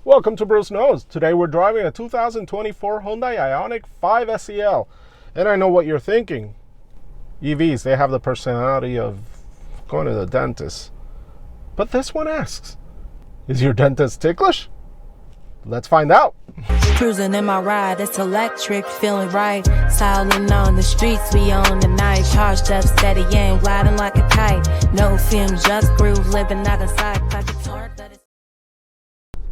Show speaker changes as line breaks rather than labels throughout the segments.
Welcome to Bruce Knows. Today we're driving a 2024 Hyundai Ioniq 5 SEL. And I know what you're thinking. EVs, they have the personality of going to the dentist. But this one asks, is your dentist ticklish? Let's find out.
Cruising in my ride, it's electric, feeling right. Styling on the streets, we on the night. Charged up, steady, ain't gliding like a kite. No film, just groove, living out of sight. Pockets hard, that is.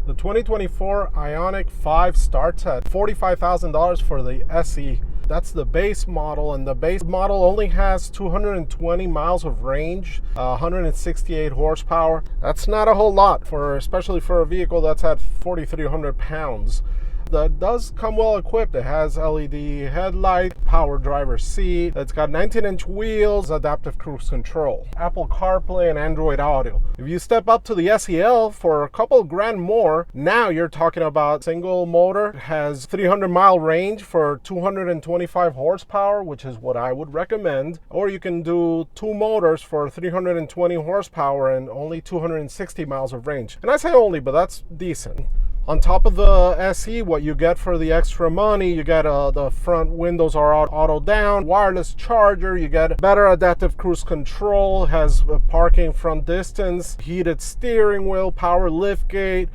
The 2024 Ioniq 5 starts at $45,000 for the SE. That's the base model, and the base model only has 220 miles of range, 168 horsepower. That's not a whole lot, especially for a vehicle that's at 4,300 pounds. That does come well equipped. It has LED headlight, power driver seat. It's got 19-inch wheels, adaptive cruise control, Apple CarPlay, and Android Auto. If you step up to the SEL for a couple grand more, now you're talking about single motor. It has 300-mile range for 225 horsepower, which is what I would recommend. Or you can do two motors for 320 horsepower and only 260 miles of range. And I say only, but that's decent. On top of the SE, what you get for the extra money, you get the front windows are auto down, wireless charger, you get better adaptive cruise control, has parking from distance, heated steering wheel, power liftgate.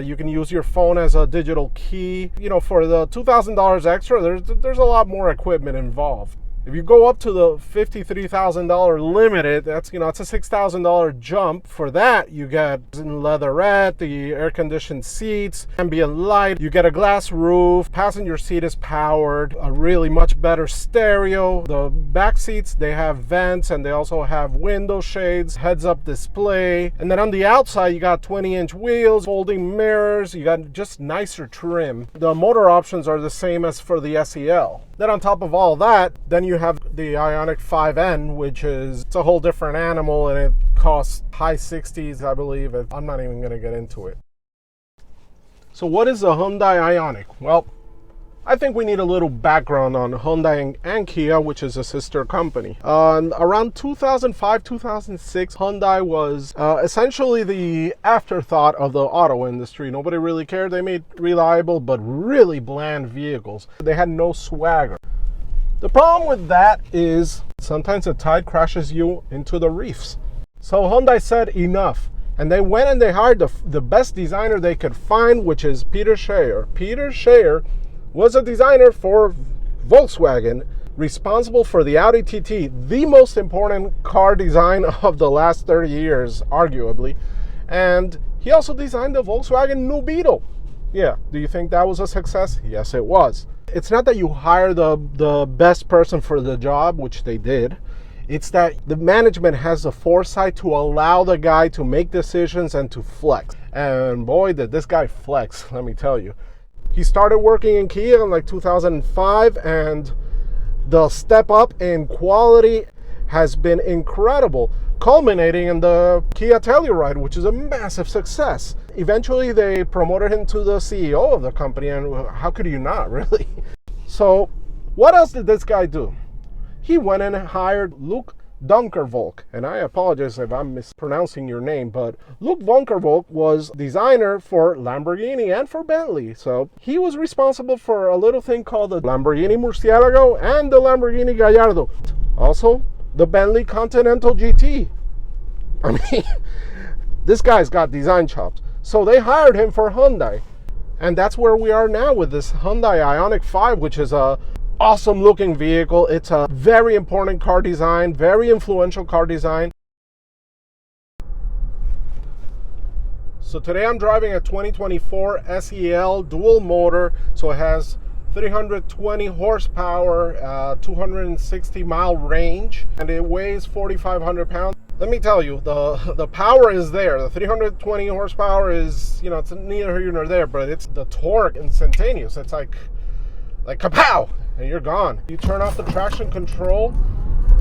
You can use your phone as a digital key. You know, for the $2,000 extra, there's a lot more equipment involved. If you go up to the $53,000 limited, it's a $6,000 jump. For that, you get leatherette, the air-conditioned seats, ambient light. You get a glass roof. Passenger seat is powered. A really much better stereo. The back seats, they have vents, and they also have window shades, heads-up display. And then on the outside, you got 20-inch wheels, folding mirrors. You got just nicer trim. The motor options are the same as for the SEL. Then on top of all that, then you have the Ioniq 5N, which is a whole different animal, and it costs high 60s, I believe. I'm not even going to get into it. So what is a Hyundai Ioniq? Well, I think we need a little background on Hyundai and Kia, which is a sister company. Around 2005, 2006, Hyundai was essentially the afterthought of the auto industry. Nobody really cared. They made reliable but really bland vehicles. They had no swagger. The problem with that is sometimes the tide crashes you into the reefs. So Hyundai said enough. And they went and they hired the best designer they could find, which is Peter Scheyer. Peter Scheyer was a designer for Volkswagen, responsible for the Audi TT, the most important car design of the last 30 years, arguably. And he also designed the Volkswagen New Beetle. Yeah, do you think that was a success? Yes, it was. It's not that you hire the best person for the job, which they did. It's that the management has the foresight to allow the guy to make decisions and to flex. And boy, did this guy flex, let me tell you. He started working in Kia in like 2005, and the step up in quality has been incredible, culminating in the Kia Telluride, which is a massive success. Eventually, they promoted him to the CEO of the company, and how could you not, really? So, what else did this guy do? He went and hired Luc Donkervolk, and I apologize if I'm mispronouncing your name, but Luc Donkervolk was designer for Lamborghini and for Bentley. So he was responsible for a little thing called the Lamborghini Murcielago and the Lamborghini Gallardo. Also, the Bentley Continental GT. I mean, this guy's got design chops. So they hired him for Hyundai. And that's where we are now with this Hyundai Ioniq 5, which is a awesome looking vehicle. It's a very important car design, very influential car design. So today I'm driving a 2024 SEL dual motor. So it has 320 horsepower, 260 mile range, and it weighs 4,500 pounds. Let me tell you, the power is there. The 320 horsepower is, it's neither here nor there, but it's the torque instantaneous. It's like kapow! And you're gone. You turn off the traction control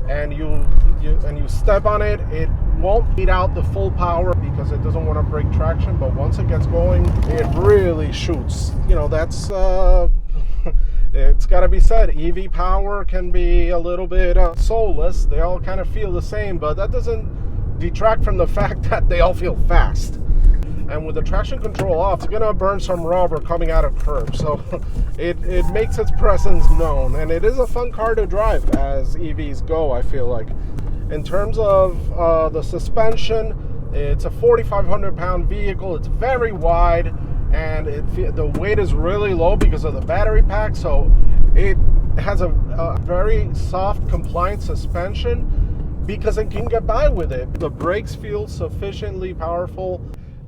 and you step on it, it won't beat out the full power because it doesn't want to break traction, but once it gets going, it really shoots. That's it's got to be said, EV power can be a little bit soulless. They all kind of feel the same, but that doesn't detract from the fact that they all feel fast. and with the traction control off, it's gonna burn some rubber coming out of curbs. So it makes its presence known, and it is a fun car to drive as EVs go, I feel like. In terms of the suspension, it's a 4,500 pound vehicle. It's very wide, and the weight is really low because of the battery pack. So it has a very soft, compliant suspension because it can get by with it. The brakes feel sufficiently powerful.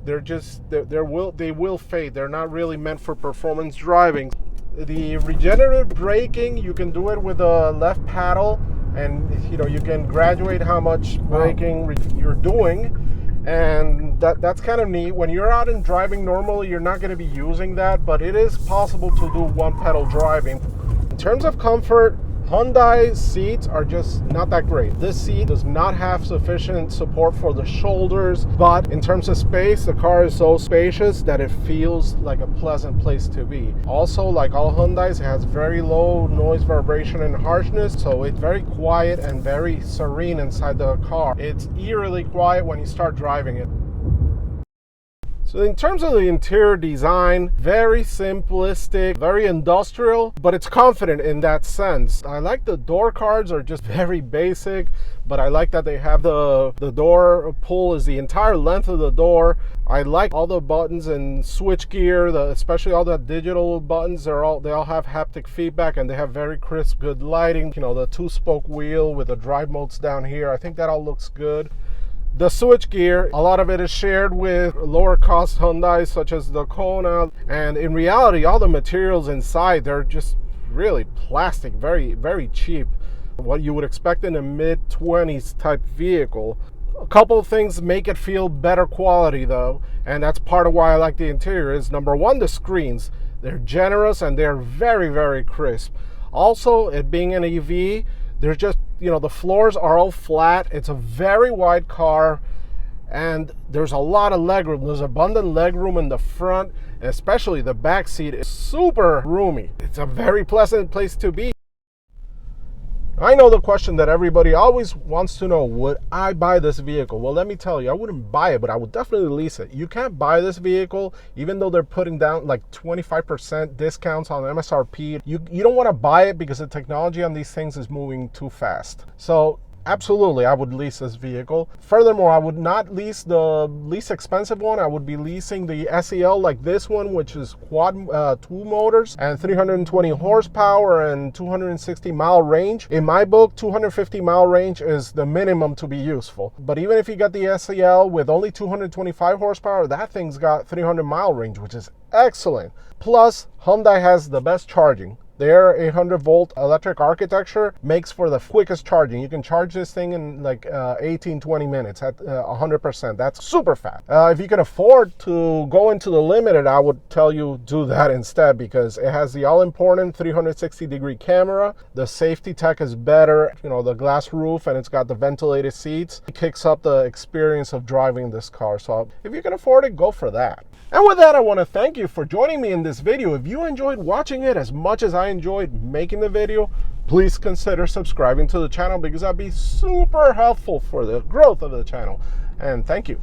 They will fade. They're not really meant for performance driving. The regenerative braking, you can do it with the left paddle, and you can graduate how much braking you're doing, and that's kind of neat. When you're out and driving normally, you're not going to be using that, but it is possible to do one pedal driving. In terms of comfort, Hyundai seats are just not that great. This seat does not have sufficient support for the shoulders, but in terms of space, the car is so spacious that it feels like a pleasant place to be. Also, like all Hyundais, it has very low noise, vibration, and harshness, so it's very quiet and very serene inside the car. It's eerily quiet when you start driving it. So in terms of the interior design, very simplistic, very industrial, but it's confident in that sense. I like the door cards are just very basic, but I like that they have the door pull is the entire length of the door. I like all the buttons and switch gear, especially all the digital buttons. They all have haptic feedback, and they have very crisp, good lighting. The 2-spoke wheel with the drive modes down here. I think that all looks good. The switch gear, a lot of it is shared with lower cost Hyundai such as the Kona, and in reality all the materials inside, they're just really plastic, very, very cheap. What you would expect in a mid-20s type vehicle. A couple of things make it feel better quality though, and that's part of why I like the interior. Is number one, the screens. They're generous and they're very, very crisp. Also, it being an EV, there's just, the floors are all flat. It's a very wide car, and there's a lot of legroom. There's abundant legroom in the front, and especially the back seat is super roomy. It's a very pleasant place to be. I know the question that everybody always wants to know, would I buy this vehicle? Well, let me tell you, I wouldn't buy it, but I would definitely lease it. You can't buy this vehicle, even though they're putting down like 25% discounts on MSRP. You don't want to buy it because the technology on these things is moving too fast. So absolutely, I would lease this vehicle. Furthermore, I would not lease the least expensive one. I would be leasing the SEL like this one, which is quad 2 motors and 320 horsepower and 260 mile range. In my book, 250 mile range is the minimum to be useful. But even if you got the SEL with only 225 horsepower, that thing's got 300 mile range, which is excellent. Plus, Hyundai has the best charging. Their 800-volt electric architecture makes for the quickest charging. You can charge this thing in like 18-20 minutes at 100%. That's super fast. If you can afford to go into the limited, I would tell you do that instead, because it has the all-important 360-degree camera. The safety tech is better, the glass roof, and it's got the ventilated seats. It kicks up the experience of driving this car. So if you can afford it, go for that. And with that, I want to thank you for joining me in this video. If you enjoyed watching it as much as I enjoyed making the video, please consider subscribing to the channel, because that'd be super helpful for the growth of the channel. And thank you.